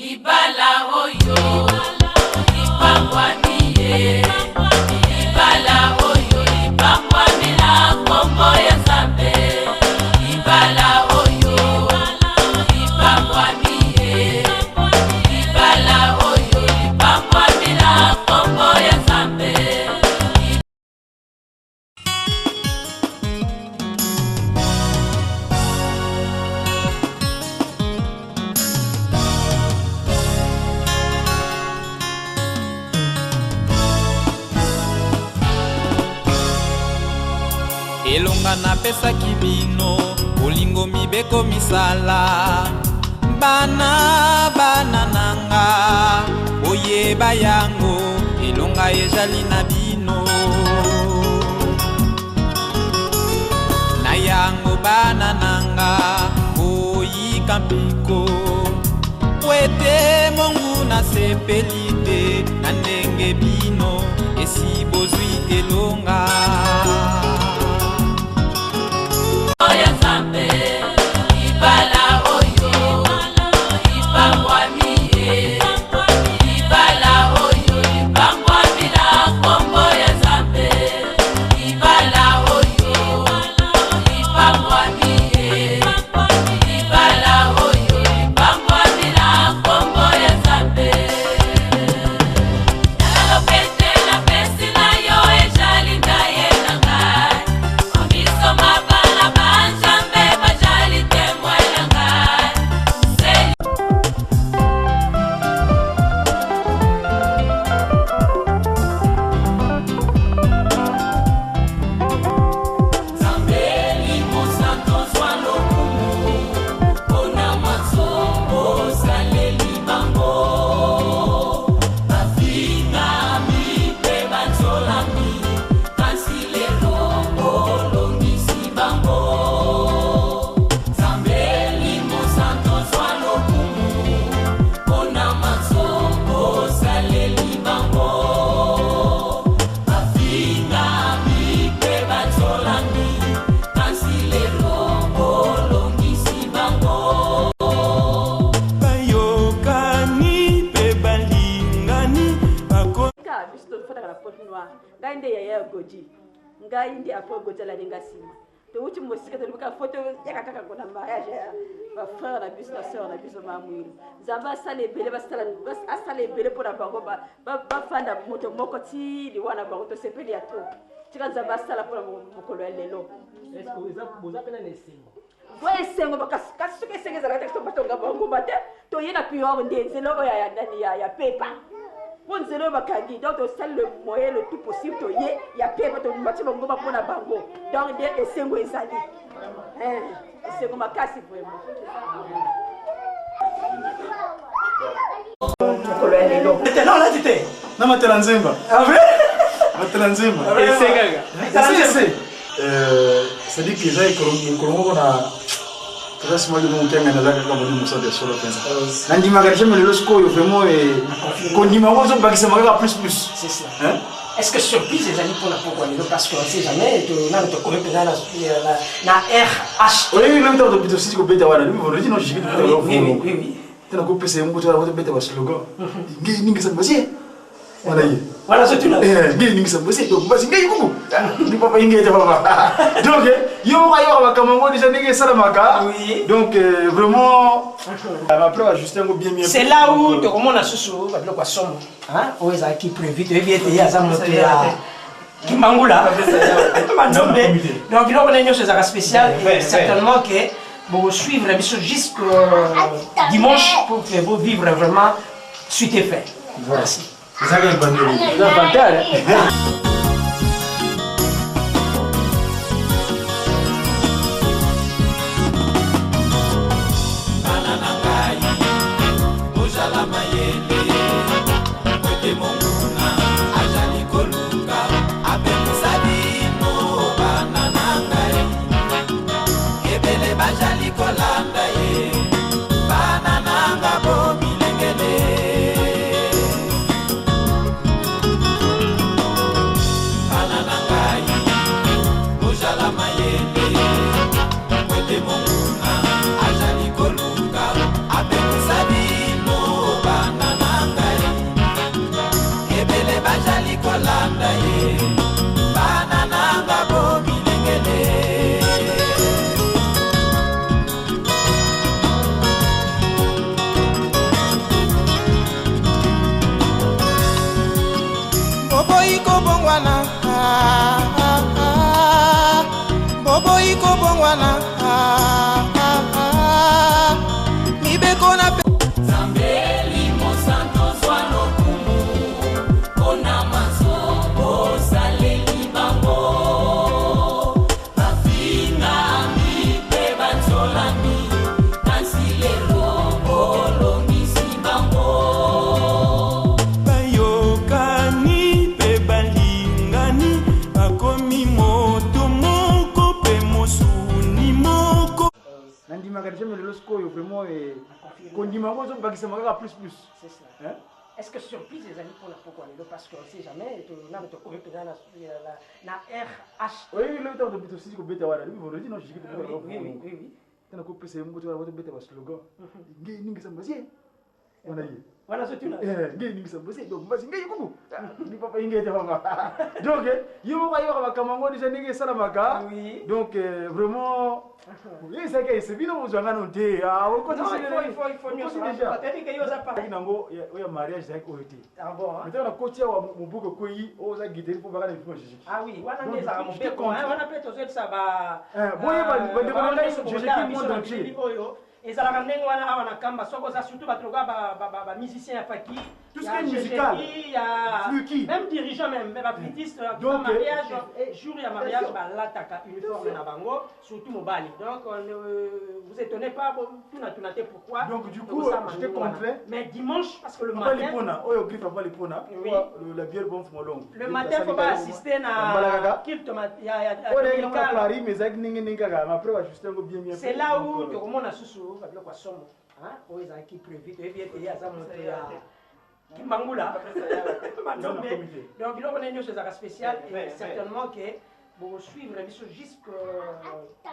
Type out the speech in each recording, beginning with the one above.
Ibala oyo, ibangwa miye. Ibala oyo, ibangwa mina kombo ya Nzambe. Ibala oyo, ibangwa miye. Ibala oyo, ibangwa mina kombo ya Nzambe. Elonga napesaki bino bolingo mibeko misala bana nanga oyeba yango elonga ezali na bino na yango bana nanga oyika mpiko wete mongu na sepelite na ndenge bino esi bozwi elonga Ya Nzambe, ibala oyo, ibangwa miye. Ibala oyo, ibangwa mina kombo ya Nzambe. Ibala oyo, ibangwa miye. Ibala oyo, ibangwa mina kombo ya Nzambe. Nalopete na pesi na yo ejali ndaye na ngai. Omiso mabala banjambe bajali temwe na ngai. Nzambe limo santo zwa lokumu mpona matsongo saleli bango bafingami mpe banzolami kasi lelo olongisi bango. Nzambe limo santo zwa lokumu mpona matsongo saleli bango bafingami mpe banzolami kasi lelo olongisi bango. bayokani mpe balingani Ka biso fota kana poche noire ngai nde yaya goji ngai nde apo goji la linga sima to uti mosika to luka photo ya kaka kona mariage ya ba frère na biso na sœur na biso mamwilo Nzamba sale bele asale bele pona bango ba fanda moto moko ti liwana bango to sepeli ya to tika Nzamba sala pona mokolo ya lelo. Est-ce que vous avez pena nesengo? Boye sengo bakasi suke sengeza la texto batonga bango bate to yena pior ndenzelo ya ndani ya pepa. Pour nous aider donc on sait le moyen le tout possible to y a paix pour nous bâtir bango pour na bango donc des esengo ezali esengo makasi vraiment Non, là, tu t'es. na matela nzemba Ah, vrai? matela nzemba C'est gaga. c'est-à-dire que eza ekolongo na kasi mali mukenge na zaka kama ni musade solo pensa na ndimaka jamais lelo sikoyo vraiment kondima ngo zobakisa makaka plus C'est ça. hein Est-ce que surprise les amis pour la pourquoi parce qu'on ne sait jamais on te connaît dans la RH. oui le temps de bito sisi ko beta wana ni volo dino jigi to Oui. tena ko pesa yango to wana beta wa slogan ngi ningi sa mbasi wana yi Voilà, c'est tout là. ngi ningi sa mbasi donc mbasi ngi kuku ni papa ingi ta papa donc yo ba kamango déjà ngi sala maka Oui. donc vraiment après Justin go bien C'est là où tu commences à se souvenir de quoi somme. Hein? Où est-ce qui prévu de vivre et à ça monter à Kimbangula. Donc il y a une chose spéciale et certainement que vous suivre la mission jusqu'au dimanche pour que vous vivre vraiment suite et fait. Merci. ça que bandeli bana na ngai ozala mayele kote monguna azali koluka apekisa bino bana na ngai ebele bazali kolanda ye bana na nga bomilengele et kondima ngo zo bakisa makaka plus. C'est ça. Hein? Est-ce que surprise les amis pour la pourquoi parce qu'on ne sait jamais on a notre commune na RH. Oui, le temps de bito sisi ko beta wana. Ni vendredi non, je dis que oui. Tana ko pese mboto wala beta ba slogan. Ngi ningi sambasie. Wana yi. Voilà ce tuna. Ngi ningi sambasie. Donc mbasi ngi kuku. Ni papa ingi te fanga. Donc yo ba yo ba kamango ni ningi sala maka. Oui. Donc vraiment oui, c'est que c'est bien nous avons noté. Ah, on continue. Il faut nous déjà. Peut-être que yo za pas. Nango ya mariage avec OT. Ah bon. Maintenant la côté wa mubuko koyi o za guider pour baka na fimo jiji. Ah oui, wana ngeza mobeko. Wana peut être ça ba. Boye ba ndekona jiji ki monde entier. ezalaka ndenge wana awa na kamba soko za surtout batloka ba musicien ya faki tout ce qui est musical même dirigeant même baflitiste donc mariage jour ya mariage balataka uniforme na bango surtout mobali donc vous étonnez pas tuna te pourquoi donc du coup j'étais contraint mais dimanche parce que le matin oyo griffe avant les pona la bière bon molong le matin faut pas assister na kilt ya Paris mais avec ningi kaka après va juste bien c'est là où tu remontes susu babilo kwa somo hein o ezaki prévu et bien te ya za monter ya Kimbangula donc biloko nyo c'est spécial et certainement que vous suivre l'émission jusqu'à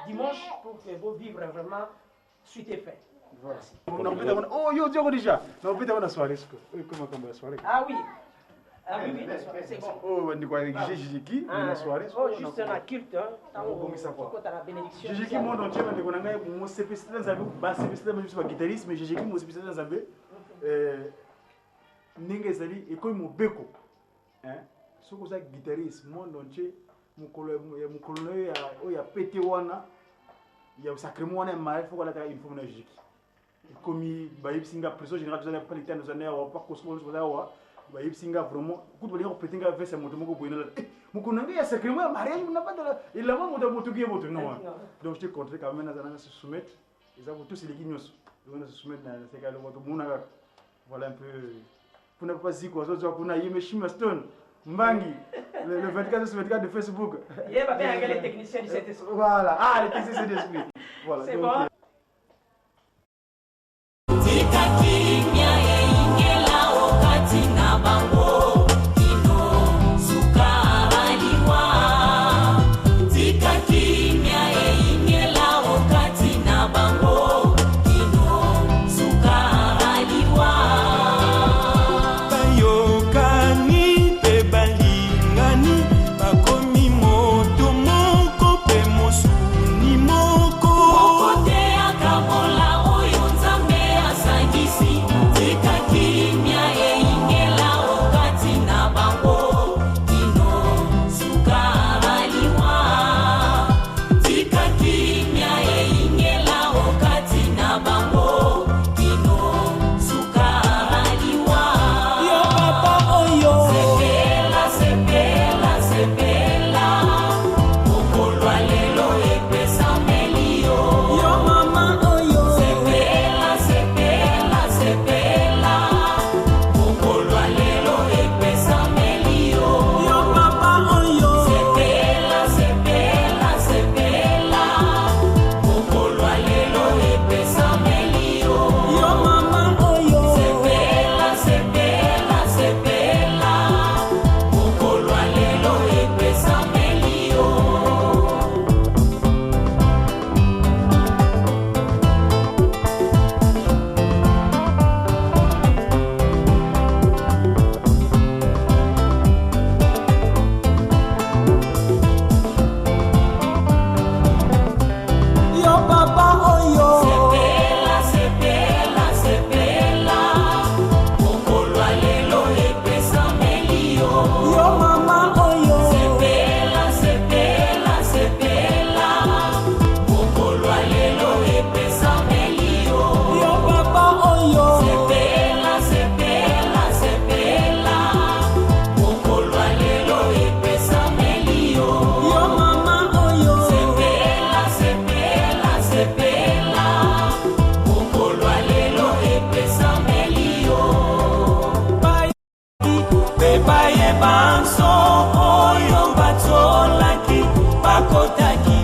dimanche pour que vous vivre vraiment suite et fait. Voilà. Oh yo Dieu déjà. Non peut-être on a soirée comment la soirée. Ah oui. Ah oui, c'est bon. Oh on dit quoi avec Jijiki la soirée. Oh juste un culte hein. Quand la bénédiction. Jijiki monde entier on a ngai mo CPC dans Zambie, ba CPC même pas guitariste mais Jijiki mo CPC dans Zambie. Ninge ezali ekoyi mobeko hein soko za guitariste monde entier mukolo ya pete wana ya sacrement wana ma faut la une forme logique comme baïb singa presso général de la politique de zone wa pas cosmos wa baïb singa vraiment coup de lire petinga verse moto moko boyena mukona ya sacrement mariage n'a pas de il la moto qui est moto non donc je te contre quand même na se soumettre ils ont tous les guignos donc se soumettre na c'est que moto muna voilà un peu kuna pas ziko wazozo kuna yimeshima stone mbangi le 24 de Facebook yeba bien avec les techniciens du Saint-Esprit voilà les techniciens du Saint-Esprit voilà c'est bon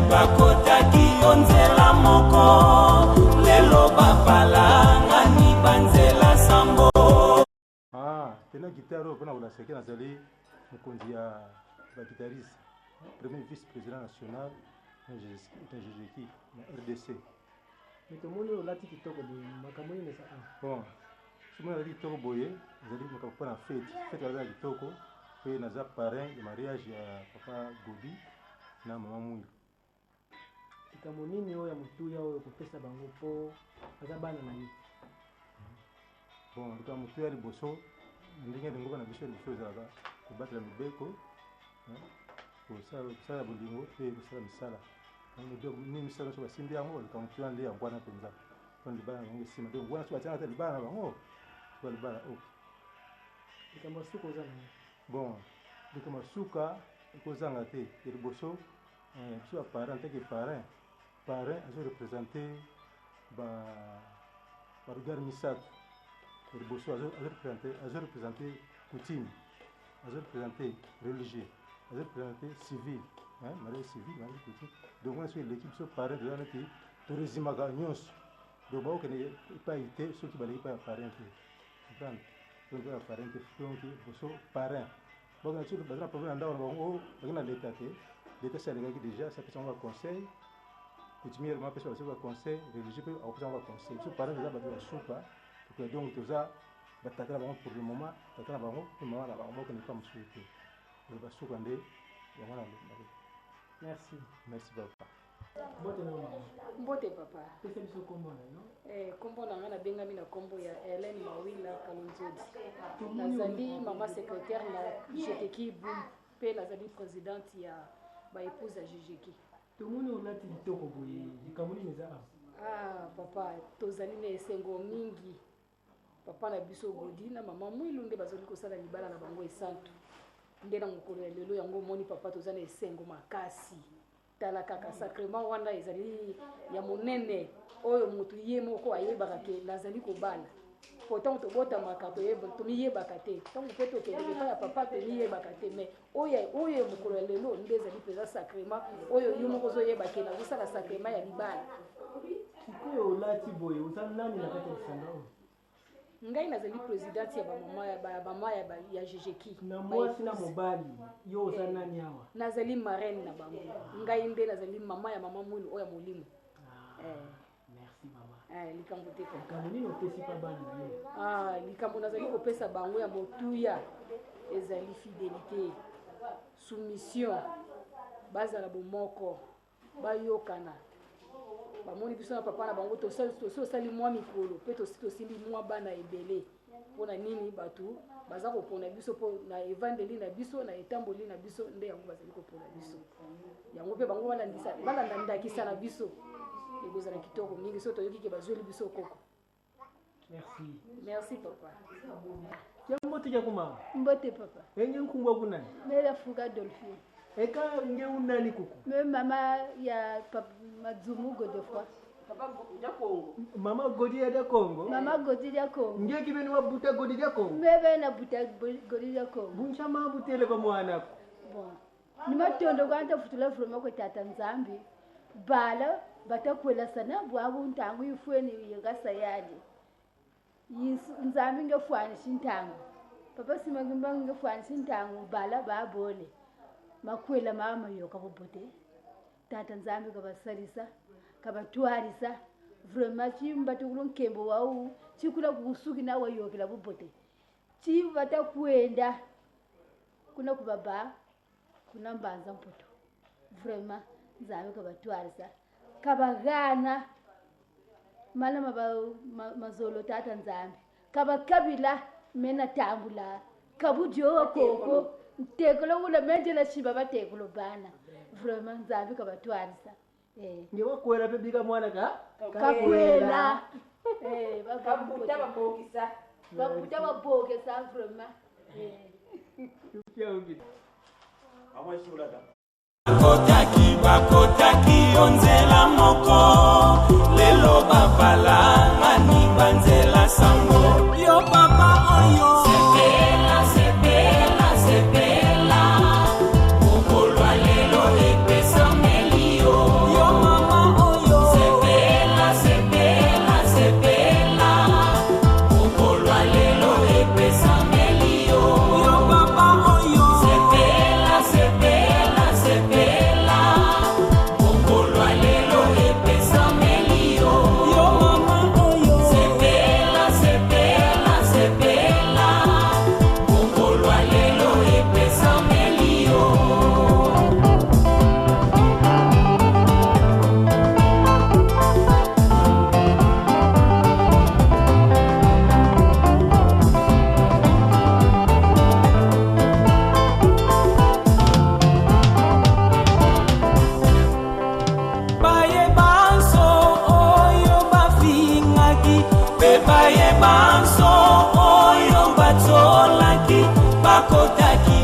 bakotaki onzela moko lelo bapala taro mpona kolasaki nazali mokonzi ya baguitariste premier vice-président national na GGK na RDC. Mais tomoni olati kitoko boye makambo nini eza bon somo nazali kitoko boye ezali makambo mpona fete aza kitoko mpe naza parrain ya mariage ya papa Godi na mama Mwilu. likambo nini oyo ya motuya oyo kopesa bango mpo aza bana na ye? Bon likambo motuya ya liboso ndenge ndenge na biso liboso ezalaka kobatela mibeko kosala bolingo mpe kosala misala ni misala nyonso basimbi yango likambo motuya nde yango wana mpenza mpona libala na bango esima donc wana so batianga te libala na bango soba libala ok. likambo ya suka oza na ye? Bon likambo ya suka ekozanga te ya liboso biso baparrain en tant que parrain azorepresente baregard misato ya liboso azorepresente coutume, azorepresente religieux, azorepresente civil, mariage civil, mariage coutume. Donc on a sur l'équipe so parrain de l'année qui tourismaka nyonso donc baokende epai te soki baleki epai ya parrain te comprendre donc epai ya parrain te donc boso parrain bakena soki baza na problème na ndako na bango bake na leta te leta si alekaki déjà si apesa bango baconseil coutumièrement apesa baso baconseil religieux mpe akopesa bango baconseil biso parrain eza bato basuka donc toza batata na bango pour le moment tata na bango mpe mama na bango bakende epai mosusu te basuka nde yango na merci. Merci papa. Mbote na mama. Mbote papa. Pesa biso kombo na yo? Kombo na nga nabengami na kombo ya Hélène Mawila Kalonzodi. Nazali mama secrétaire na GTK Boum mpe nazali présidente ya baépouse ya GGK. Tomoni olati litoko boye likambo nini eza awa? Papa tozali na esengo mingi. Papa na biso Godi na mama Mwilu nde bazali kosala libala na bango esantu. Nde na mokolo ya lelo yango moni papa toza na esengo makasi. Tala kaka sacrement wana ezali ya monene oyo moto ye moko ayebaka ke nazali kobala. Pourtant tobotamaka tomiyebaka te. Ntango mpe tokendeke epai ya papa tomiyebaka te. Mais oyo mokolo ya lelo nde ezali mpenza sacrement oyo yo moko ozoyeba ke nazosala sacrement ya libala. Sikoyo olati boye oza nani na kati ya lisanga oyo? Ngai nazali présidente ya bamama ya GGK. Na mwasi na mobali yo oza nani awa? Nazali marraine na bango. Ngai nde nazali mama ya mama Mwilu oyo ya molimo. Merci mama. Likambo te kaka. Likambo nini opesi pa bana na yo? Likambo nazali kopesa bango ya motuya ezali fidélité, soumission, bazala bomoko, bayokana. Bamoni biso na papa na bango tosali mwa mikolo mpe tosimbi mwa bana ebele mpona nini bato baza kopona biso mpo na evandeli na biso na etamboli na biso nde yango bazali kopona biso yango mpe bango balandandakisa na biso ekozala kitoko mingi so toyoki ke bazweli biso koko. Merci papa. Mbote ya kumama? Mbote papa. Enge nkumbwa kunani? Mera Fuga Dolphine. Eka nge unani kuku? Me mama ya Madzumu Godefroy. Papa ya Kongo. Mama Godi ya Kongo? Mama Godi ya Kongo. Nge kibeni wa buta Godi ya Kongo? Mebe na buta Godi ya Kongo. Buncha ma butele kwa mwana ko. Bon. Ni matondo kwanta futula from ko tata Nzambi. Bala batakwela sana bwabu ntangu ifweni yengasa yali. Nzambi ngefwani shintangu. Papa simagimba ngefwani shintangu bala babole. Makwela mama yo kabobote. Tata Nzambi kabasalisa, kabatwarisa. Vraiment chimba tukulun kembo wau, chikula kusuki na wayo kila bobote. Chimba takwenda. Kuna kubaba, kuna mbanza mpoto. Vraiment Nzambi kabatwarisa. Kabagana mala mazolo tata Nzambi kabakabila mena tambula kabujo koko tekolo ula menjela shiba batekolo bana vraiment Nzambi kabatwarisa nge wakwela pe biga mwana kakwela bakabuta babokisa babuta babokisa vraiment tukia ubi awa shulada bakotaki onzela moko lelo babala ngani banzela sango yo papa oyo sepela ukolwa lelo epesa melio yo mama oyo sepela ukolwa lelo epesa melio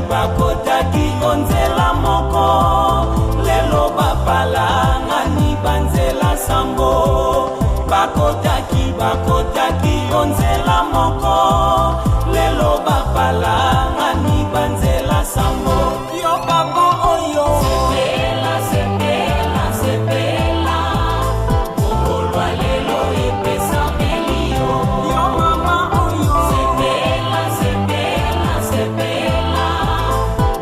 bakotaki onzela moko lelo bapalangani banzela sambo bakotaki onzela moko lelo bapalangani banzela sambo yo papa oyo sepela bokolwa lelo epesa melio yo mama oyo sepela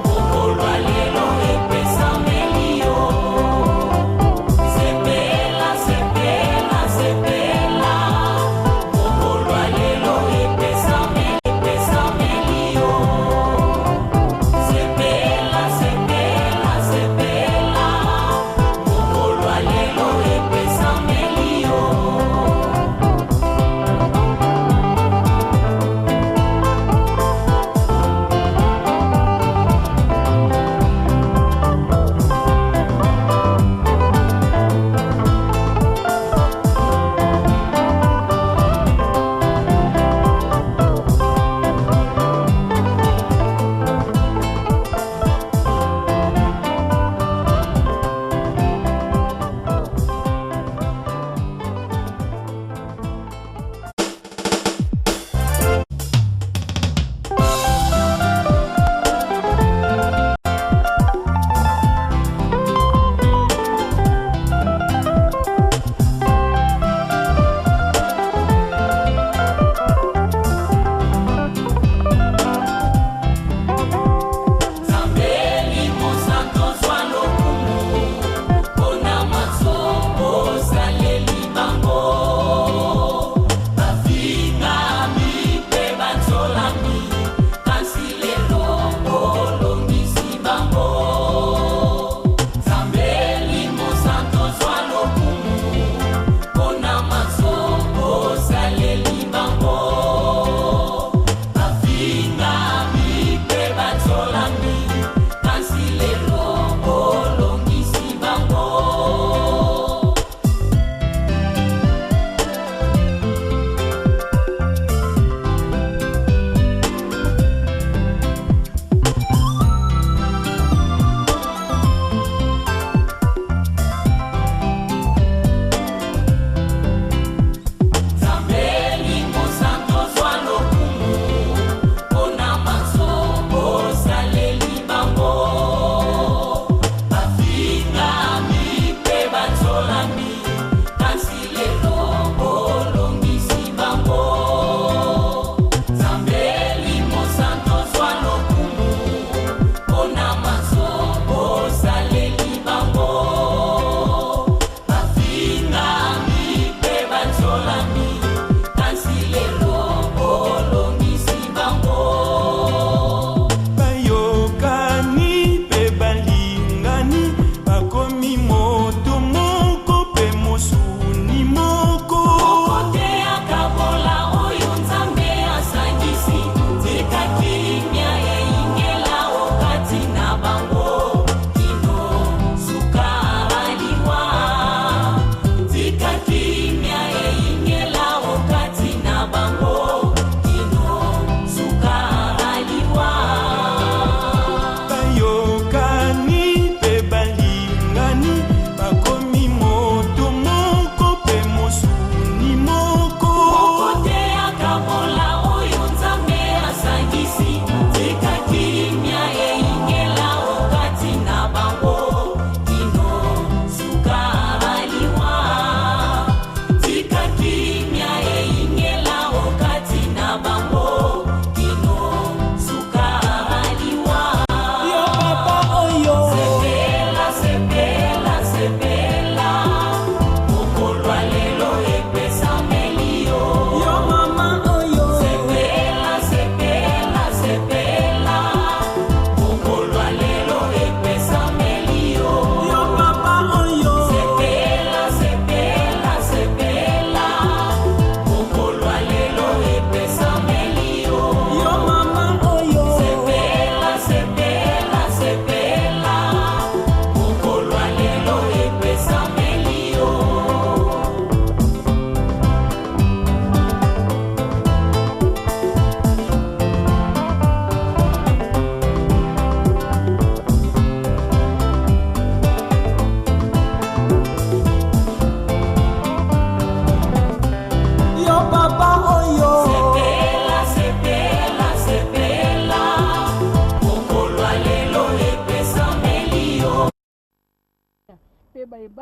bokolwa lelo epesa melio sepela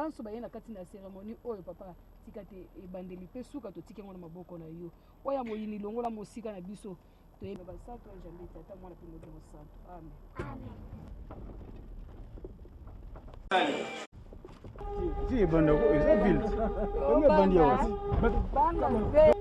banso baye na kati na cérémonie oyo papa tika te ebandeli mpe suka totiki yango na maboko na yo oya moyini longola mosika na biso toyeba basantu ya jambe te ata mwana mpe moto mosantu amen. Si banda ko eza ville. Onge bandi ya wasi. Banda ve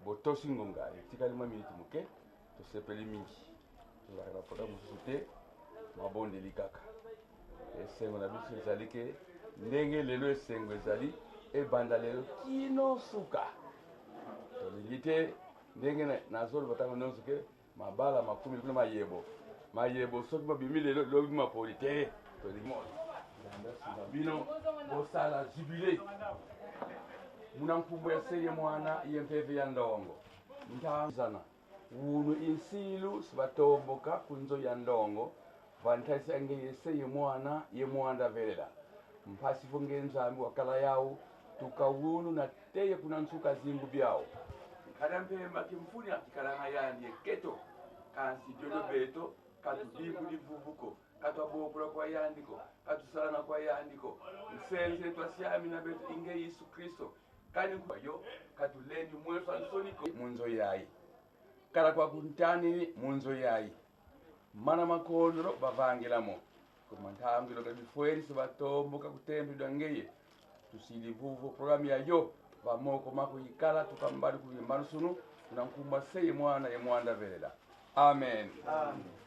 botosi ngonga etikali mwa miniti moke tosepeli mingi tozalaka na foka mosusu te mabondeli kaka esengo na biso ezali ke ndenge lelo esengo ezali ebanda lelo kino suka tolingi te ndenge nazoloba ntango nyonso ke mabala makumi kuna mayebo soki babimi lelo lobi mapoli te tolingi landa nsima bino bosala jubile muna nkumbu ya seye mwana yempepe ya ndongo ntazana wunu insilu sibatomboka kunzo ya ndongo vantaisa enge yeseye mwana ye mwanda velela mpasifu ngenzambi wakala yawo tukawunu na teye kuna nsuka zingu byao kadampemba kimfuni akikalanga yandi keto kansi dyodo beto katudimbu divuvuko katwabokula kwa yandiko katusalana kwa yandiko nsense twasyami na beto inge Yesu Kristo kani kwa yo katuleni mwefa nsoniko munzo yayi kala kwa kuntani munzo yayi mana makondro bavangilamo kumantambilo kabifweri sibatomboka kutembidwa ngeye tusilivuvu programu ya yo vamoko mako ikala tukambali kuyimbano sunu tunankumba seye mwana ye mwanda velela amen amen.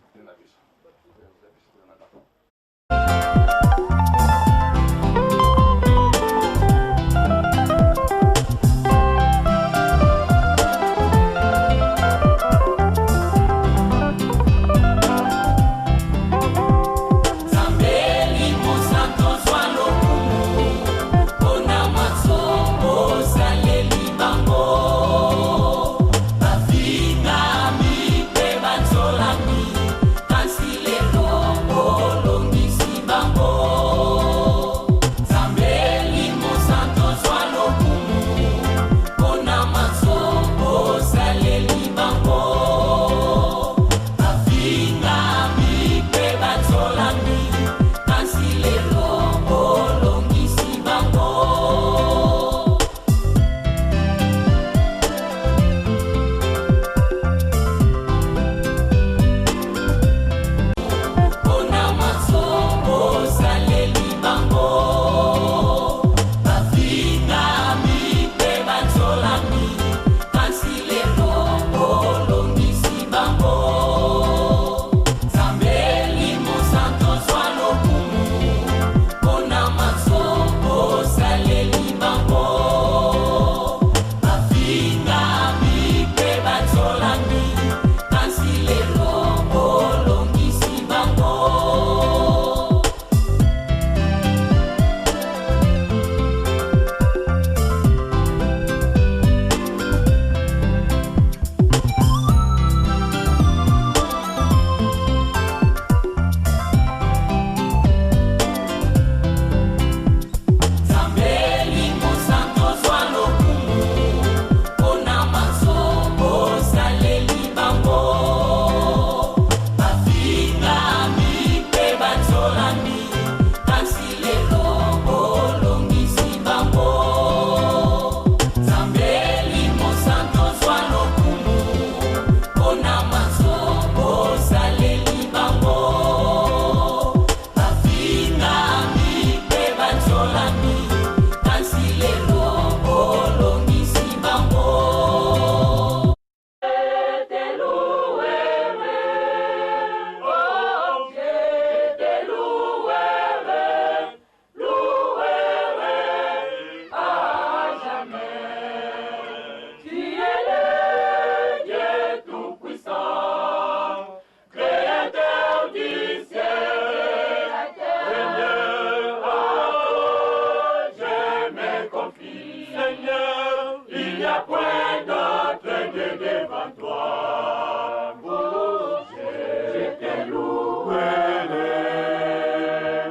point d'autre Dieu devant toi. Oh, je t'ai loué,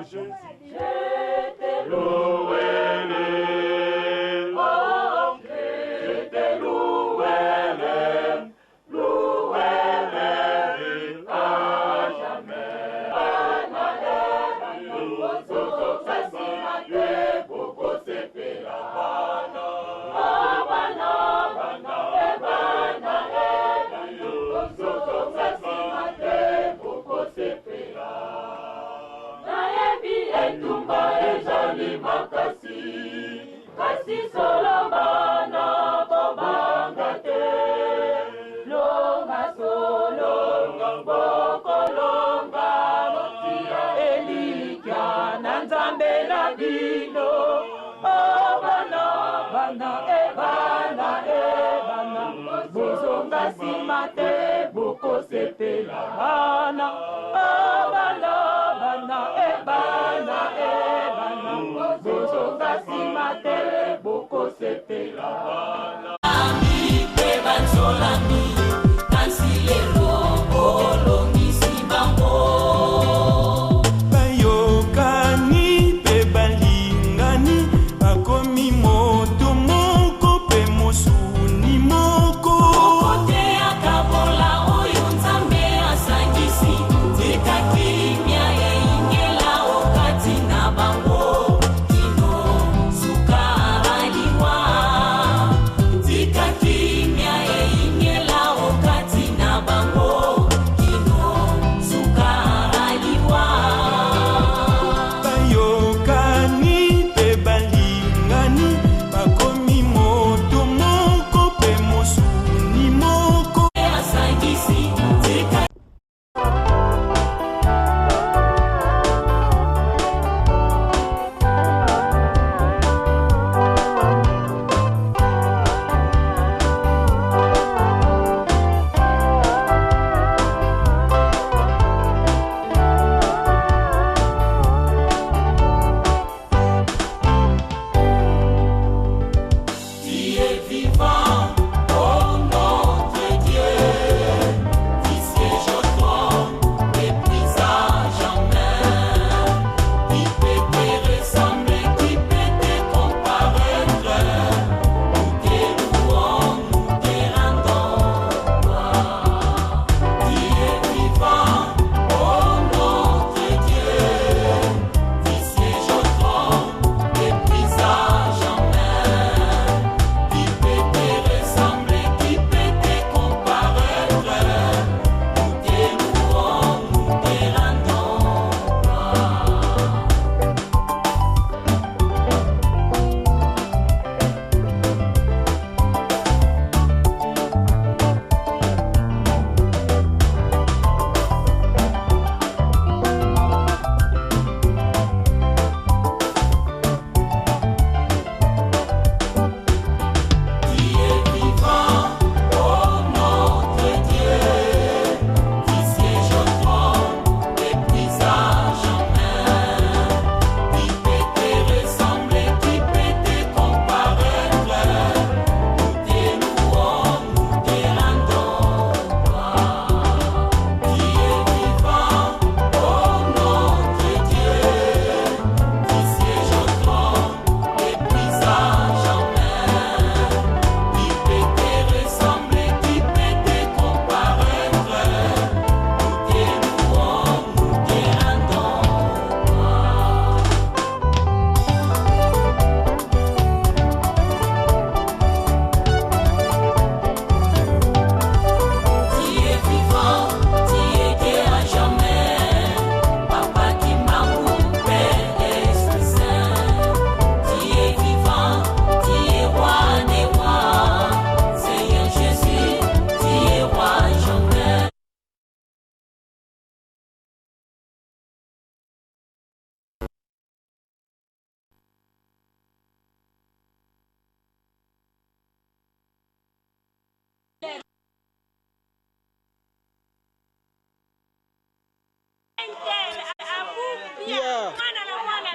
Jésus. Je t'ai loué, oh, je t'ai loué, loué à jamais. Kasi solo bana bobanga te, longa solo boko longa notia elikia na nzambe na bino. Oh bana bana bozonga nsima te bokosepela bana. Oh bana bozonga nsima te bokosepela bana. Ami pe banzolami kansilelo olongisi bango. Bayokani pe balingani bakomi moto moko pe mosuni moko. Kote akabola oyo nzambe asangisi tika kimia yeingela okati na bango.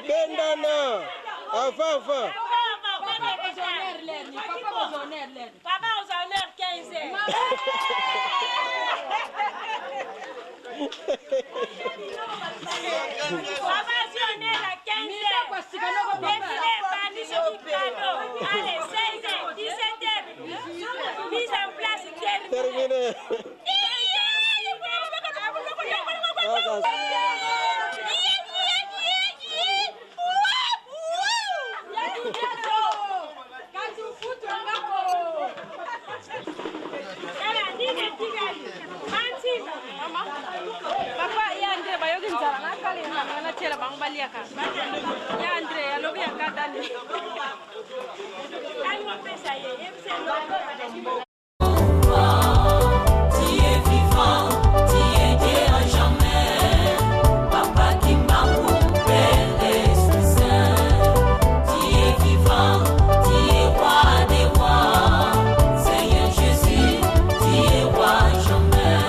Bendana, avant. Papa aux honneurs 15h. Papa si on est à 15h. Défilé bandit sur du cadeau. Allez, 16h, 17h. Mise en place terminée. Papa, ya Andre bayogi nzala nakali na tela bangbalia ka. Ya Andre alobi akatani. Ai mo pesa ye, Tu es vivant, tu es Dieu à jamais. Papa qui m'a coupé l'Esprit Saint. Tu es vivant, tu es roi des rois. Seigneur Jésus, tu es roi à jamais.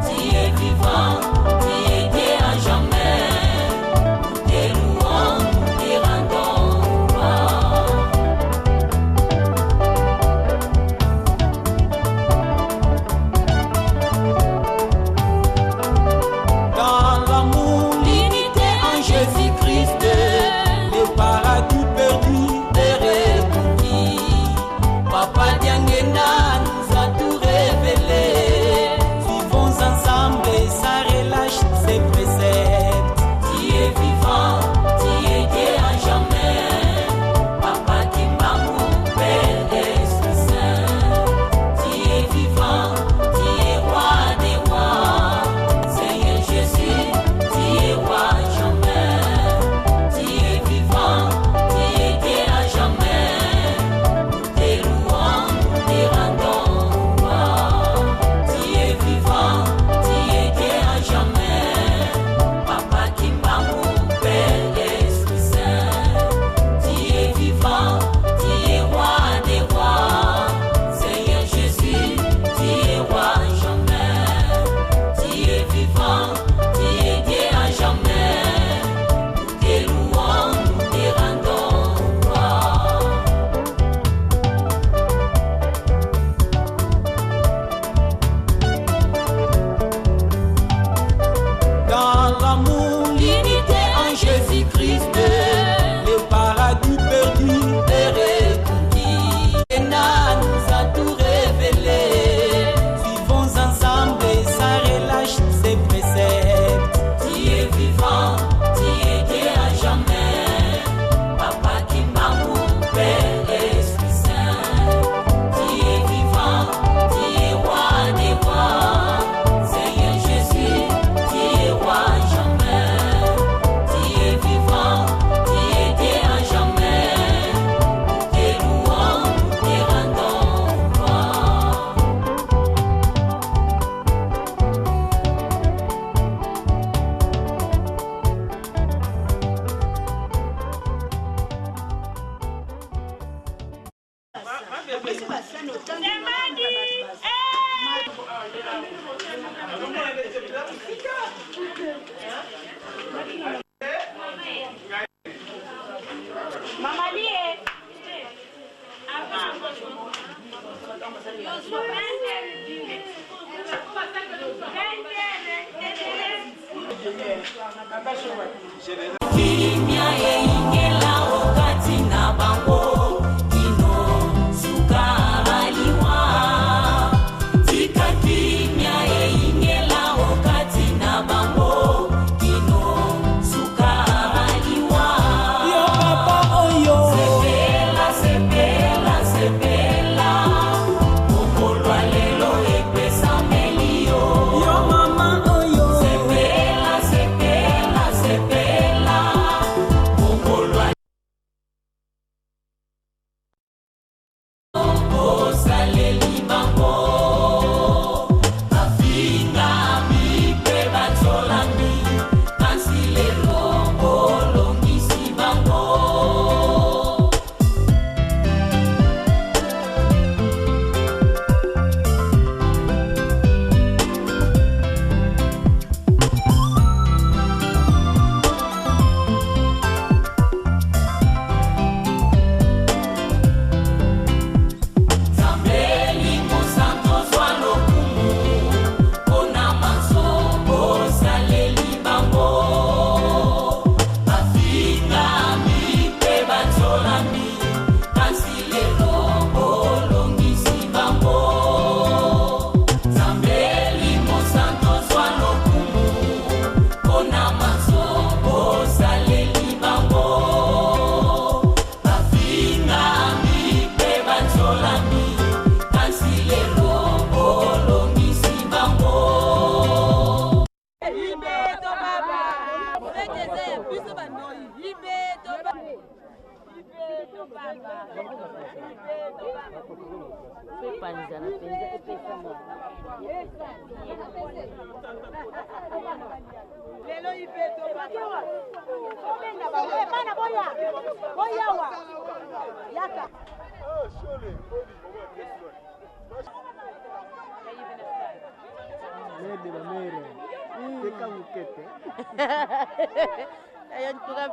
Tu es vivant, tu es Dieu à jamais. Nous te louons, nous te rendons gloire. Dans l'amour, L'unité en Jésus-Christ, le paradis perdu est reconquis. Papa Diangena nous a tout révélé. vivons ensemble et ça relâche ses préceptes. Tu es vivant, tu es Dieu à jamais. Papa qui m'a coupé l'Esprit Saint. Tu es vivant, tu es roi des rois. Seigneur Jésus, tu es roi à jamais. Tu es vivant, tu es Dieu à jamais. Nous te louons, nous te rendons gloire. Tu es vivant, tu es Dieu à jamais. Papa qui m'a coupé l'Esprit Saint. Tu es vivant, tu es roi des rois. Seigneur Jésus, tu es roi à jamais. Tu es vivant, tu es Dieu à jamais. Nous te louons, nous te rendons gloire. Dans l'amour, L'unité en Jésus-Christ, le paradis perdu est reconquis. Et nous a tout révélé. vivons ensemble et ça relâche ses préceptes. Tu es vivant, tu es Dieu à jamais. Papa qui m'a coupé l'Esprit Saint. Tu es vivant, tu es roi des rois. Seigneur Jésus, tu es roi à jamais. Tu es vivant, tu es Dieu à jamais. Nous te louons, nous te rendons gloire. Mama Lie. Kimya yeingela wakati na bango kino sukaliwa. Tika kimya yeingela wakati na bango kino sukaliwa. Yo papa oyo Sepela, sepela, sepela. Mokolo ya lelo epesa melio. yo mama oyo Sepela, sepela, sepela. Mokolo ya panza na penza epesa mwana lelo ipeto bakewa obenda bawe bana boya wa yaka Mede ba mere. Teka mukete. Ayo ntuka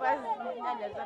pas nanya za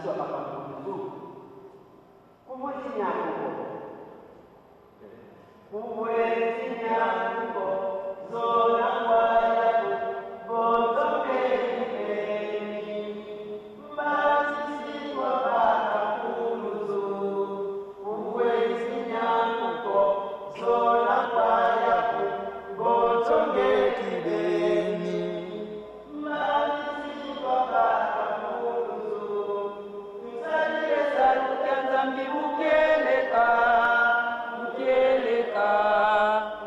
biso papa mokonzi kumutinyako kumutinyako zona kwayako botokeni mbasisiwa bakakuluzo kumutinyako zona kwayako botongekibeni mbasisiwa bakakuluzo tusalilesa lukanzambi mukeleka mukeleka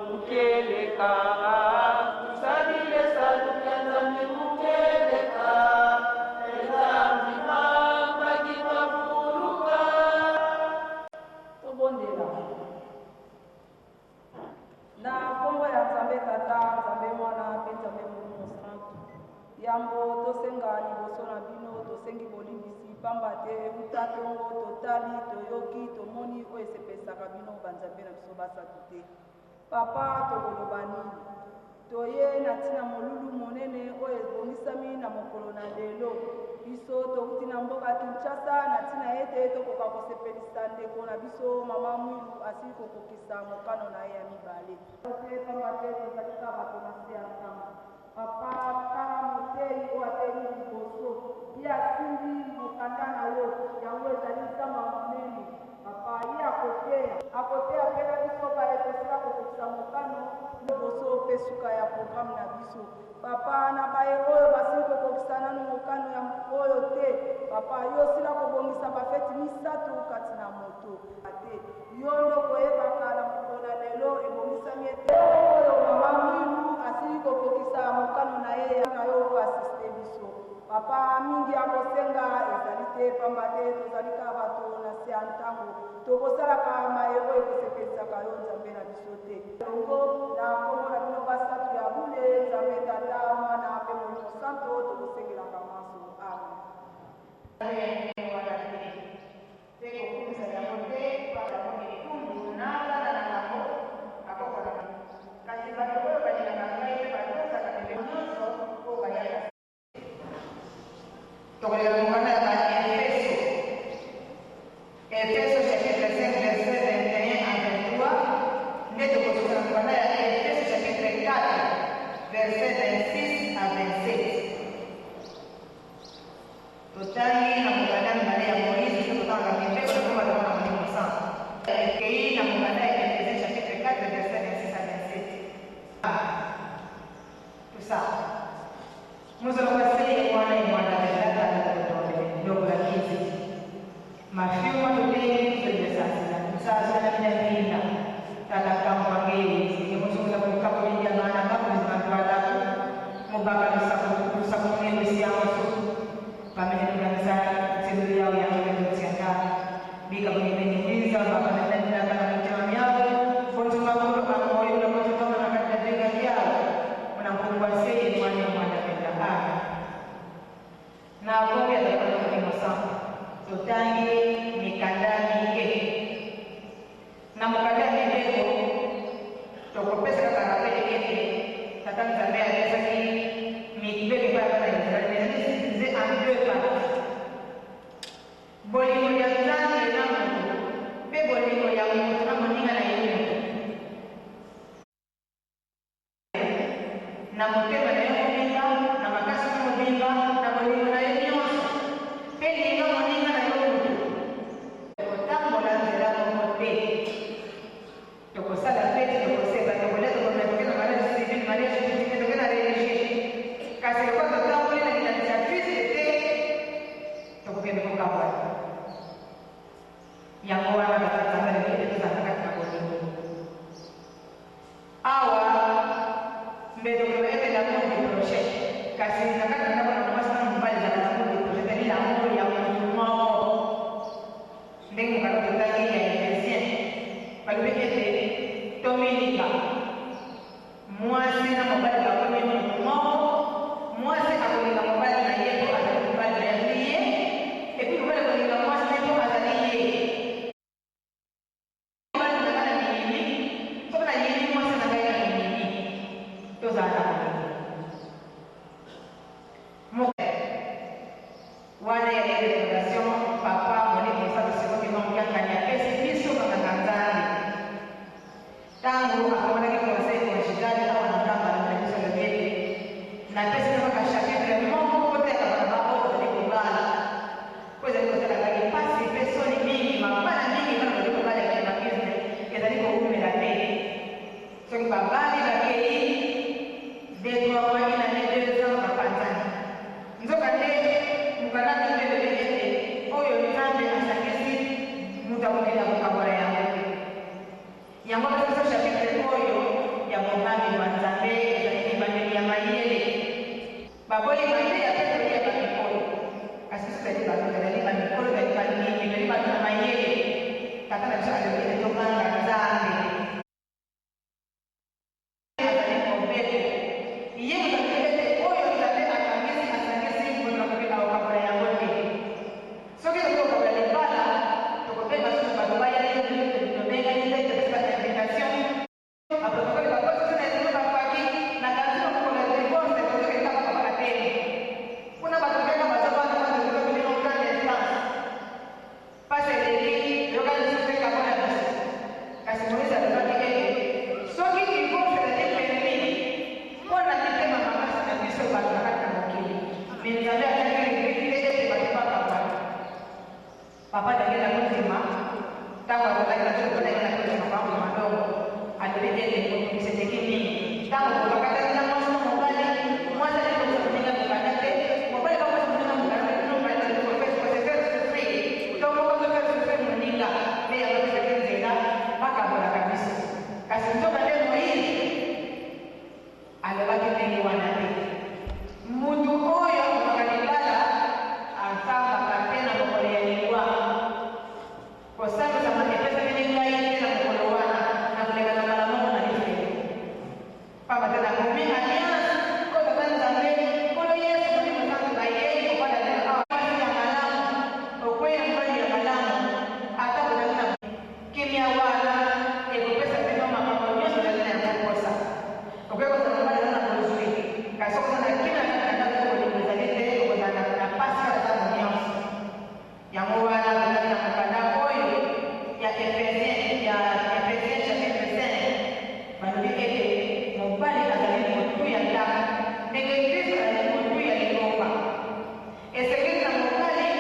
mukeleka tusalilesa lukanzambi mukeleka ezambi mambagibafuluka tobondela na kombo ya nzambe tata nzambe mwana mpe nzambe molimo santu yambo tosenga liboso na bino tosengi bolimbisi pamba te uta tongo totali toyoki tomoni oyo esepesaka bino banzambe na biso basatu te papa tokoloba nini toye na ntina molulu monene oyo ebongisami na mokolo na lelo biso tokuti na mboka kinshasa na ntina ete tokoka kosepelisa ndeko na biso mama mwilu asili kokokisa mokano na ye ya mibale te pamba te tozalika bato na se ya nzambe papa kaka motei oyo ateli liboso ye asimbi mokanda na yo yango ezali nzamba monene papa ye akoteya mpena biso baetosila kokokisa mokano liboso mpe suka ya programme na biso papa na baye oyo basili kokokisa nano mokano ya oyo te papa yo osila kobongisa bafeti misato kati na moto te yo ndo koyebaka na mokolo na lelo ebongisami ete oyo mama mwilu asili kokokisa mokano na ye na yo koasiste biso papa mingi ya kosenga ezali te pamba te tozalika bato na se ya ntango tokosalaka mayebo ekosepelisaka yo nzambe na biso te longo na kombo na bino basatu ya bule nzambe tata mwana mpe molimo santo tokosengelaka maso amen Efésios chapitre 5, verset 21 à 23. Nete kutoka ya Efésios chapitre 4, verset 26 à 27. Totangi na mukadani mbele ya Moïse kutokana na Efésios kama kama na Mungu sana. Kei na mukadani ya Efésios chapitre 4, verset 26 à 27. Tout ça. Nous allons passer kwa na mwana wa dada ndogo la kizi. Mafiu matoleni tuliesasila tusasila minapinda talakampangezi yemusunguza kukapo vijamana mapo zimatwalaku mubaka lusakumunembesiyamoso pamenetuganisana nsembili yao yaoleotiandana bika kunyemenyimiza bakanandanilakana mutema myao fontumakulu amoyo unakototoka nakatidatenga vyao unampungwaseye mwane mwanapenda ana na akombe atakanakulimosamba totangi mikandani ke na mukandani ndeko tokopesa kaka rapele kete tatani zambia pesa ki mikibebe para na Israeli ze ambe para bolingo ya nzambe na mungu pe bolingo ya mungu na moninga na yeye na mutema na yeye mubinga na makasi na mubinga na bolingo na yeye nyonso pe lingo moninga na yeye tokosala fete tokoseba tokoleta tokoleta mariage civil mariage civil tokena religie kasi kwa totambola na initiatrice te tokokende kokabwa yango wana bakatanga na kete tozakaka na bolingo awa mbedo kolete na monde projet kasi nakata na bana mwasi na mbali za monde projet tani la monde ya mouvement ndenge mukalo totangi ya Efésien balibekete Dominika mwasi na mobali wa kwenye moko mwasi akolinga mobali na yeto azali mobali na yeye epi mobali akolinga mwasi na yeto azali yeye papa ndagenda kunzima tangu akalala chochote na kwenda mapango madogo alibebe mseteki mingi tangu wakati na mwanzo mbali mwanzo ndio kusamehe mkadate mbali kama tunataka mkadate tunapata kwa sababu free kutoka kwa sababu free mninga bei ya kusekenza ila mpaka bora kabisa kasi ndio ndio hili alibaki penye wanape mtu huyo makanibala asamba kapena kwa lingwa kwa sababu kama pesa nyingi tena mkolewana na kulekana na Mungu na hivi papa tena kumia alianza kwa sababu za mbele kwa Yesu ndio mwanzo na yeye kwa baada ya malamu ukweli mbali ya malamu hata kwa kimya wala iko pesa tena mama kwa Yesu ndio anakosa ukweli kwa sababu ana kuzuri kaso sana kila kitu kwa mzalete kwa sababu na pasi ya sababu ya mwana na mkanda koyo ya Efesien ya Efesien chapitre 5 manubikete mobali azali mtu ya ndani ndege Kristo ali mtu ya liomba esekeza mobali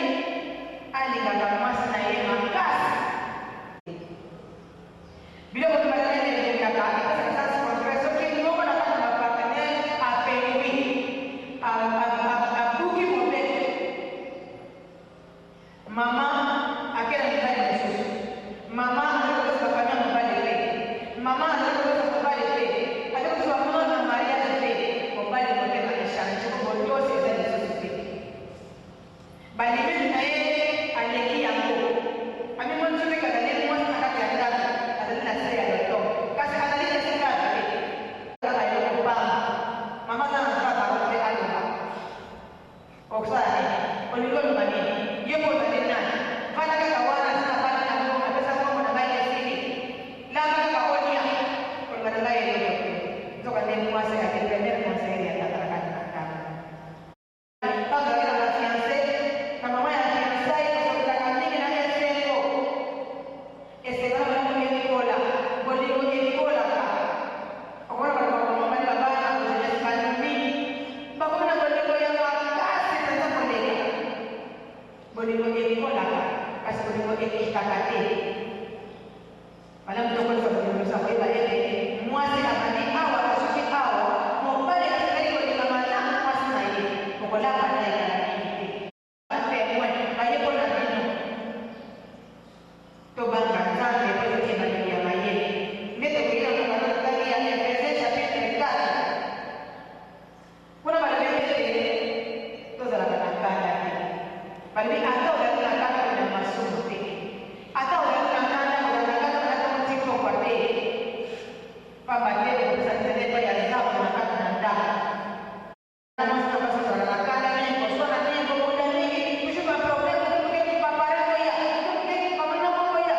ali kakamasi na yeye makasi bila kutumania ile kaka sasa kwa kitu kidogo na kama partenaire apengui abuki mobali mama akera ndani ya Yesu mama anaweza kufanya mbali pekee mama anaweza kufanya pekee atakuwa mama na Maria pekee kwa bali wote maisha kwa bondosi za Yesu pekee bali mimi na yeye alikia Mungu amemwona kama ndio mwana akati ya ndani atalina sasa ya ndoto kasi analia sasa pekee kama yeye kupanga mama sana anataka kwa alama oksani onilo maneno yepo ndani nani fanya kama wana sana pale na Mungu pesa Mungu na bali asili la kama kaonia kwa ndani yeye ndio kwa nini mwasa ya kipendele kwa sasa ya tataka na kama kama ile la fiancé na mama ya fiancé kwa sababu nyingi na eseko eseko na Mungu kola bodi kola kwa mama ya baba na kwa mimi bakuna bodi ya kasi tata kolega bodi kola kasi bodi kitakate wala mtoko kwa sababu kwa hiyo ile mwasi abadi hawa kasuki hawa mbali askari bodi kama na mwasi na yeye kwa la baada ya ape mwe hayepo na neno to banga zake kwa sababu ya maye mete kuila kwa sababu ya Efesia chapitre 4 kuna baada ya to za la kanda bali hata unataka kama na masomo pekee hata unataka kama mtiko kwa pekee papa tena kwa sababu ya zao na kata na ndani kama sasa na kanda ni kwa sababu ni kwa muda mwingi kushuka problem kwa papa yako ya kwa mama yako ya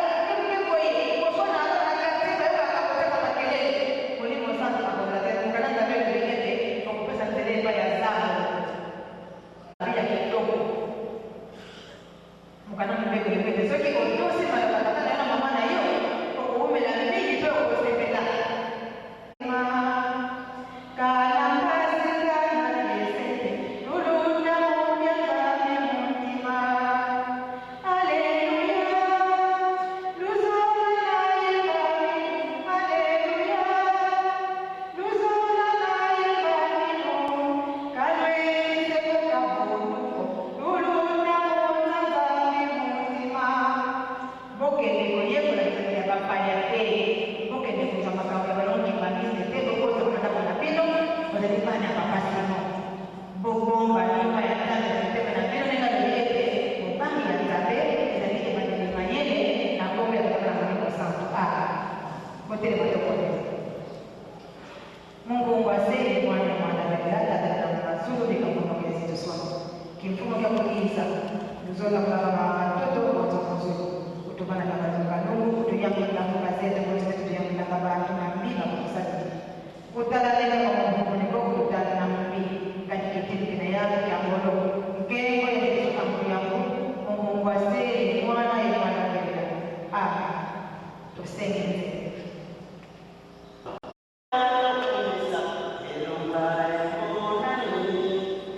kwa hiyo kwa sababu na katiba ya kama makelele kuliko sasa kwa sababu kana na mbele vingine kwa pesa tena ya zao bila kidogo mukana mbele vingine sio kiko tosi mara kata na mama na hiyo kwa uume na mimi pia kwa sepela Mungu waseni mwana mwanadada na mazuri kama Mwenyezi Mungu. Kimfumo kwa kuiza nzola kwa watoto wote mzuri. Kutokana na kanuni kutuya kwa gazeti kwa sababu ya mtaka watu na mbili kwa sababu. Utalala kwa Mungu ni kwa kutana na mbili katika kitendo yake ya moyo. Ngengo ya Yesu kama ya Mungu waseni mwana ya mwanadada. Tuseme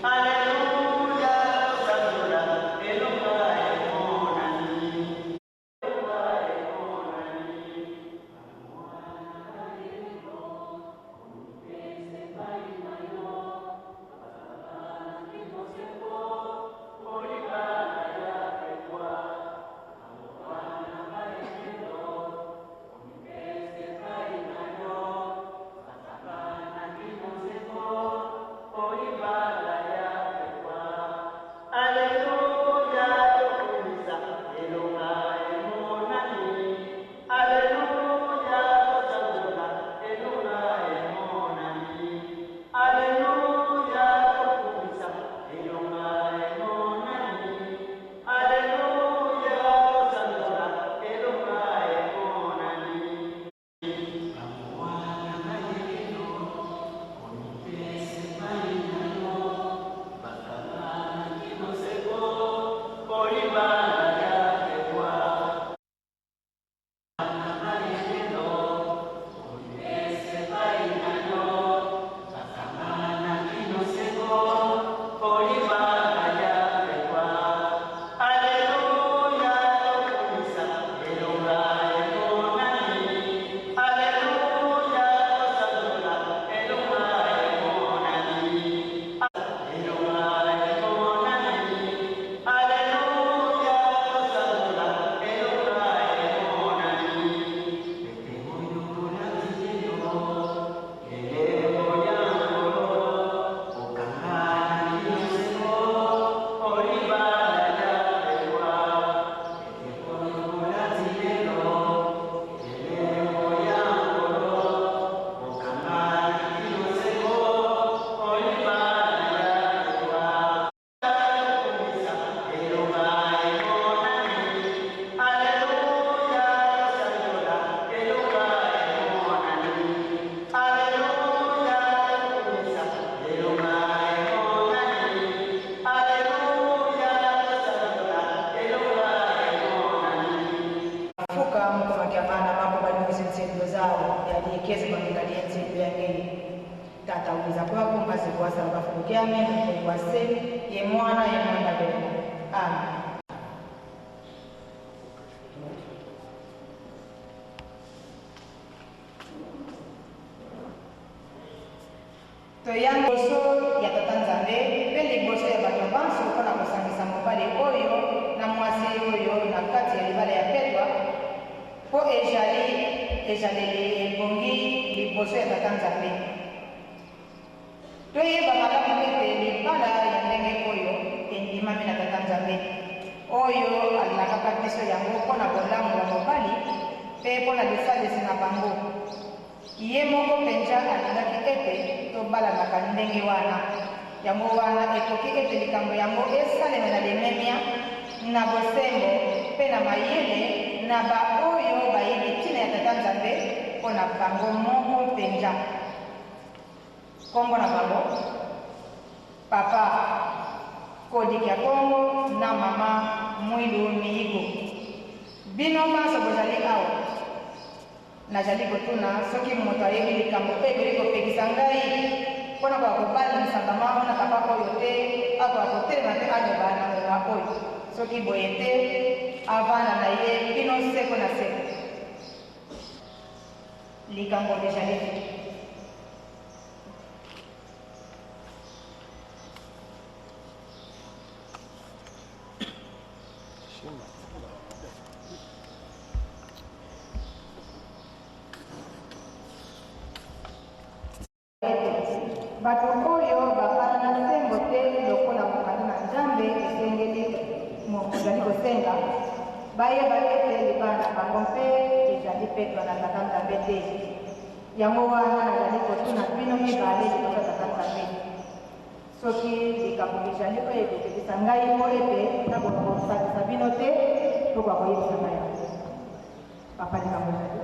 Hallelujah, kiasi kwa mikali ya tibu ya ngeni. Tata uliza kwa kumba sikuwa salaba fukia mimi kwa semi ye mwana bena. Amen. Toyang boso ya tata Nzambe pele boso ya bato banso mpona kosangisa mobali oyo na mwasi oyo na kati ya libala ya petwa po ezaleli ebongi liboso ya tata Nzambe. Toyeba malamu ete libala ya ndenge oyo endimami na tata Nzambe oyo alakaka biso yango mpona bolamu ya mobali mpe mpona lisalisi na bango. Ye moko mpenza alingaki ete tobalanaka ndenge wana. Yango wana ekoki ete likambo yango esalema na limemia na bosembo mpe na mayele na baoyo bayebi ntina ya tata Nzambe mpona bango moko mpenza. Kombo na bango papa Kodiki ya Kongo na mama Mwilu Miyigo. Bino maso bozali awa nazali kotuna soki moto ayebi likambo mpe ebeli kopekisa ngai mpona koya kobalanisa mama na papa oyo te akoya kotelema mpe aloba na ngonga oyo soki boye te avanda na ye bino seko na seko. Likambo ezali bato oyo bakala na nsembo te lokola mokanda na Nzambe esengeli mozali kosenga bayeba ete libala na bango mpe ezali petwa na tata Nzambe te. Yango wana nazali kotuna bino mibale liboso ya tata Nzambe soki likambo ezali oyo ekopekisa ngai mo ete nakosakisa bino te tokoka koyebisa ngai yango. Papa likambo ezali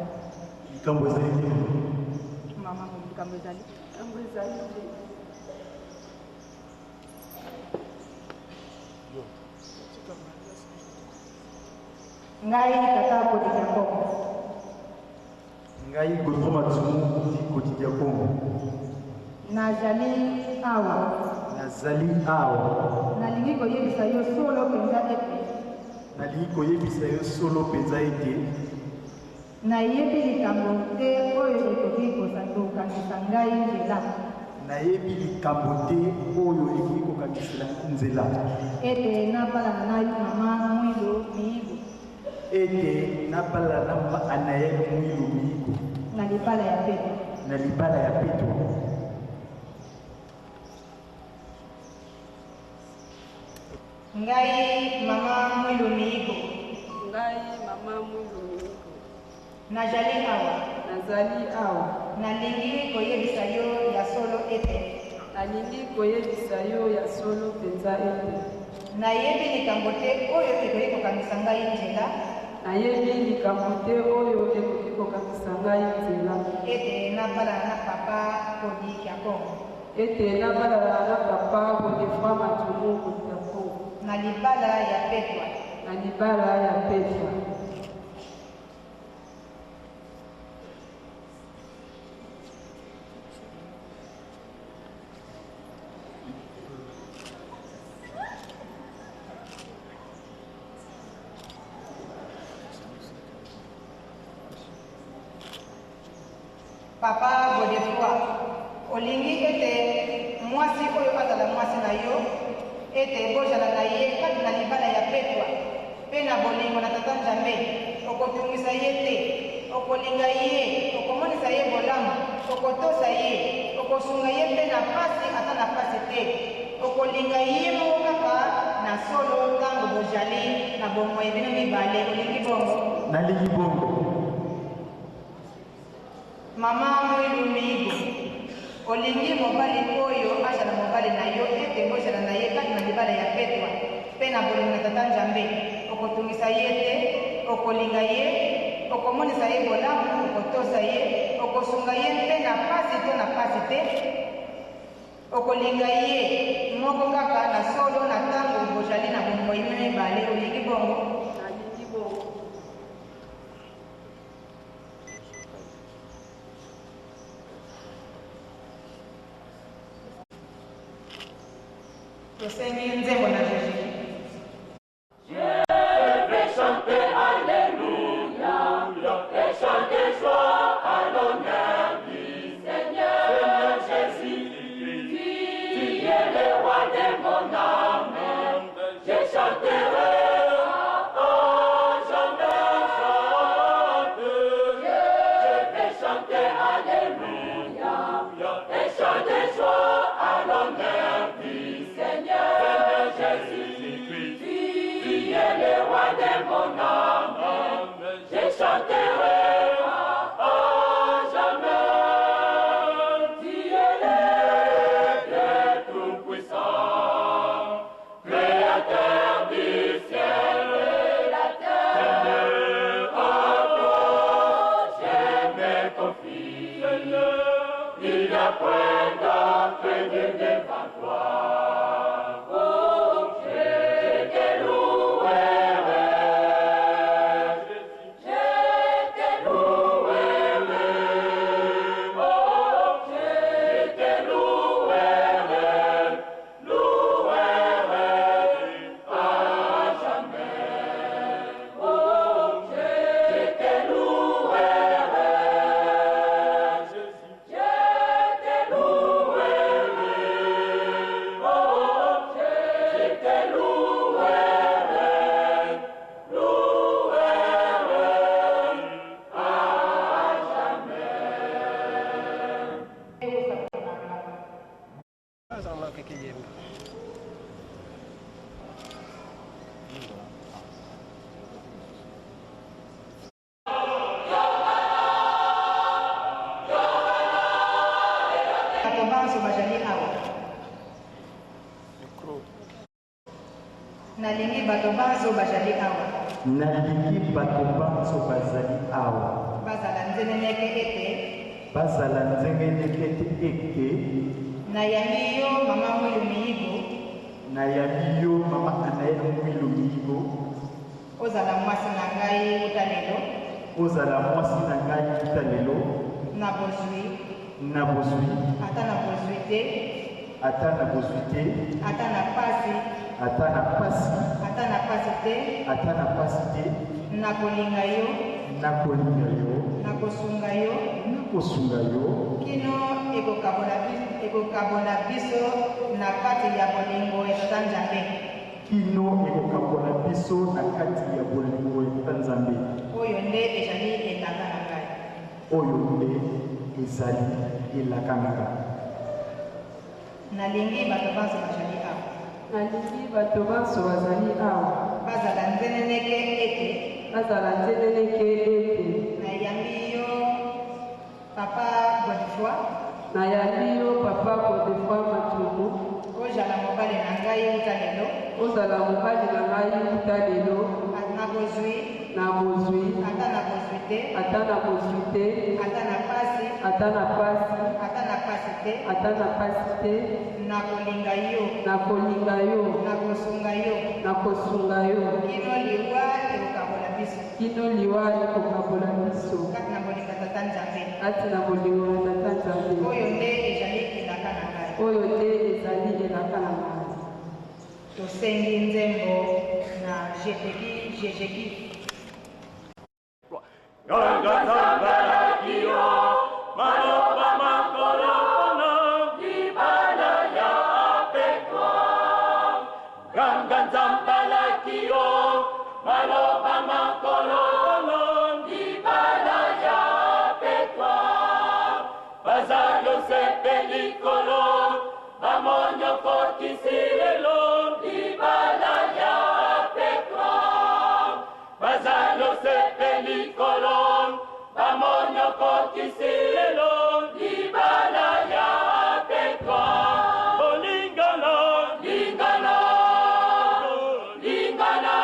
likambo ezali te mama likambo ezali ngai tata Kodiki ya Kongo. Ngai Godfrey Matsumu Kodiki ya Kongo. Nazali awa nalingi koyebisa yo solo mpenza ete nayebi likambo te oyo ekoki kokangisa ngai nzela ete nabalana na mama Mwilu Miyigo na libala ya petwa. Ngai mama Mwilu Miyigo. Nazali awa nalingi koyebisa yo ya solo mpenza ete nayebi likambo te oyo ekoki kokangisa ngai nzela ete nabalana na papa Kodiki ya Kongo na libala ya petwa. Papa Godefroid, olingi ete mwasi oyo azala mwasi na yo ete bozala na ye kati na libala ya petwa mpe na bolingo na tata Nzambe okotungisa ye te okolinga ye okomonisa ye bolamu okotosa ye okosunga ye mpe na pasi ata na pasi te okolinga ye moko kaka na solo ntango bozali na bomoi bino mibale. Olingi bongo? Nalingi bongo. Mama Mwilu Miyigo, olingi mobali oyo azala mobali na yo ete bozala na ye kati na libala ya petwa mpe na bolingo na tata Nzambe okotungisa ye te okolinga ye okomonisa ye bolamu okotosa ye okosunga ye mpe na pasi to na pasi te okolinga ye moko kaka na solo na ntango bozali na bomoi mibale. Olingi bongo? Nalingi bongo. tosengi nzembo na Jésus. Je vais chanter Alléluia et chanter joie à l'honneur du Seigneur Jésus. Tu es le roi de mon âme. Je chanterai à jamais chante. Je vais chanter Alléluia et chanter joie à l'honneur du Seigneur Jésus. Tu es le roi de mon âme. Je chanterai à jamais. Tu es le Dieu tout-puissant, créateur du ciel et la terre. À toi je me confie. Il n'y a point d'autre Dieu devant toi. Oh, je te louerai. Je te louerai. Oh, je te louerai. Louerai à jamais. Oh, je te louerai. Je te louerai. Oh, je te louerai. Louerai à Bato banso bazali awa. Nalingi bato banso bazali awa. nalingi bato banso bazali awa Bazala nzeneneke ete bazala nzengeneke ete nayambi yo mama mwilu miyigo nayambi yo mama anaela mwilu miyigo ozala mwasi na ngai uta lelo ozala mwasi na ngai kuta lelo na bozwi na bozwi ata na bozwi te ata na bozwi te ata na pasi ata na pasi ata na pasi te ata na pasi te nakolinga yo nakolinga yo nakosunga yo nakosunga yo kino ekokabola biso na kati ya bolingo etata nzambe kino ekokabola biso na kati ya bolingo etata nzambe oyo nde ezali elaka na ngai oyo nde ezali elaka na ngai nalingi bato banso bazali awa nalingi bato banso bazali awa bazala nzeneneke ete nayambi yo papa Godefroy nayambi yo papa Godefroy Matumu ozala mobali na ngai uta lelo ozala mobali na ngai uta lelo na bozwi ata na bozwi te ata na bozwi te ata na pasi ata na pasi ata na pasi te ata na pasi te nakolinga yo nakolinga yo nakosunga yo nakosunga yo kino liwa ekokabola biso kino liwa ekokabola biso kati na bolingo tata nzambe kati na bolingo ya tata nzambe oyo nde ezali elaka na ngai oyo nde ezali elaka na ngai tosengi nzembo na jejeki Ganga zambalaki yo, maloba makolokono, libala ya pekwa. Ganga zambalaki yo, maloba makolokono, libala ya pekwa. Bazalo sepeli kolo, bamonyo kotisilelo, libala ya pekwa. Bazalo sepeli kolo, bamonyo kotisilelo, libala ya pekwa. Lingana, lingana, lingana,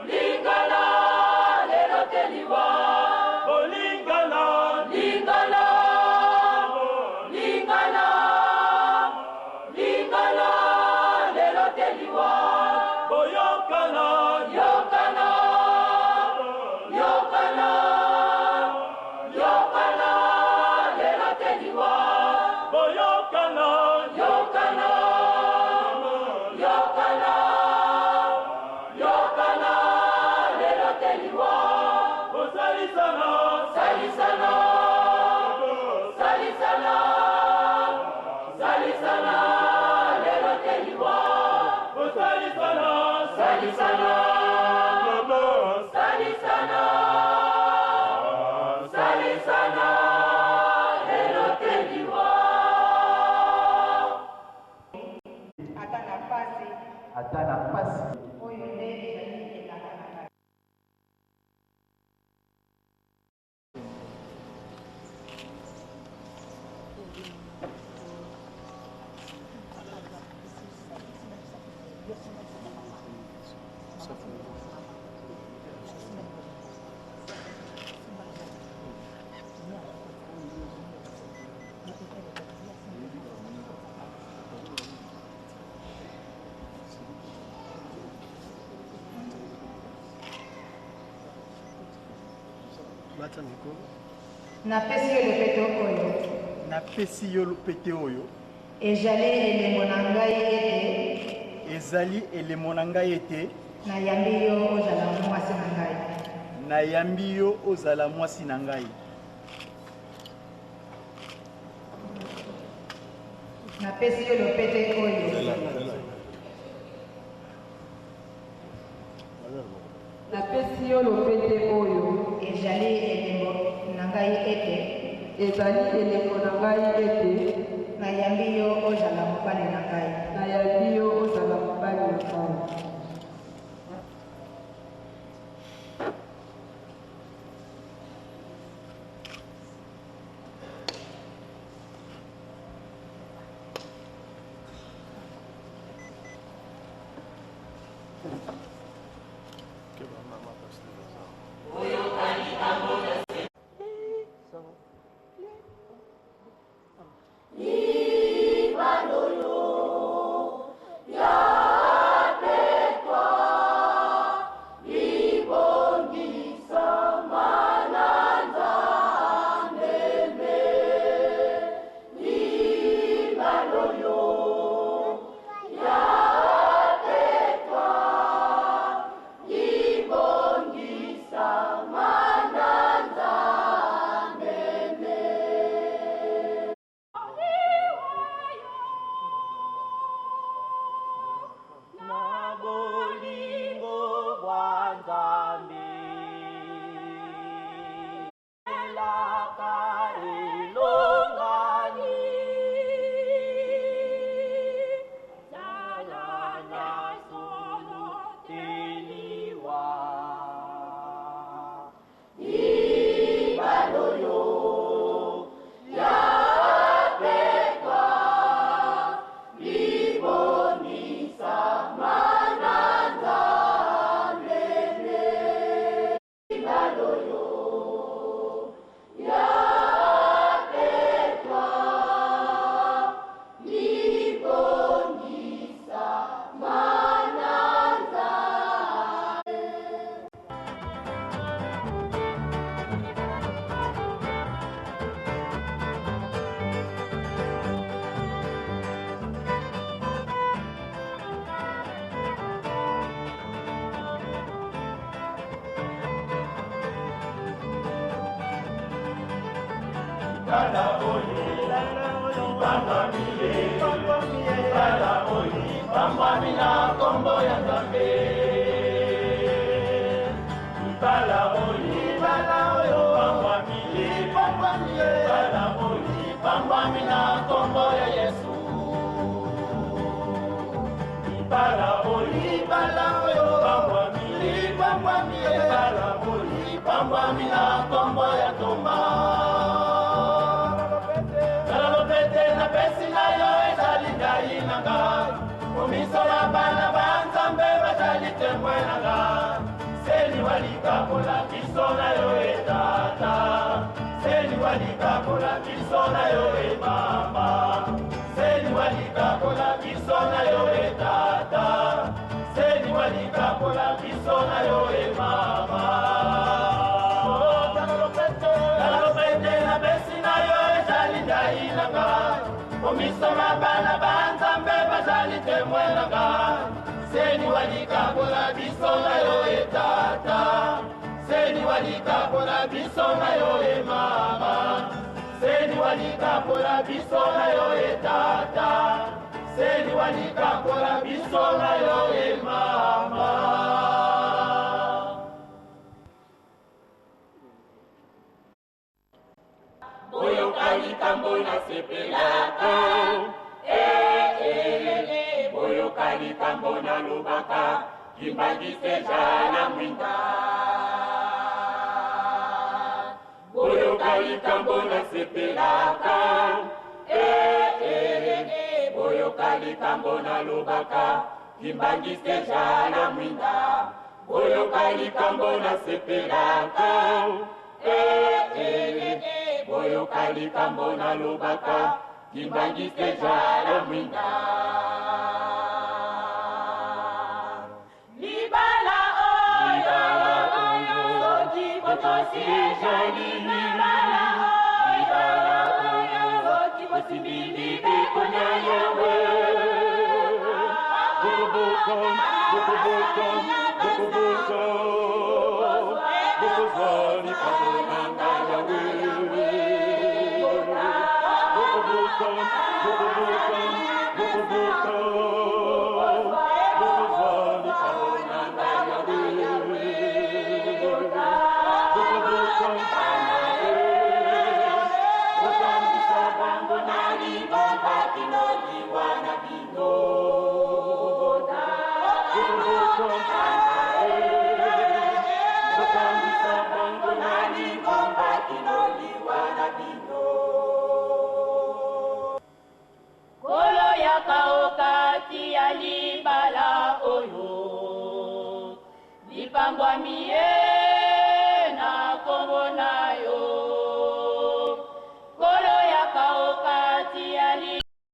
lingana, lelo teliwa. Lingana, lingana, lingana, lingana, lelo teliwa. Yokana, yokana, yokana, yokana. napesi yo lopeto oyo napesi yo lopete oyo ezali elembo na ngai ete ezali elembo na ngai ete nayambi yo ozala mwasi na ngai nayambi yo ozala mwasi na ngai napesi yo lopete oyo napesi yo lopete oyo ezali elembo na ngai ete ezali elembo na ngai ete nayambi yo ozala mobali na ngai nayambi yo ozala mobali na ngai Libala oyo, soki Kolo ya kaokati ya libala oyo lipambwa miye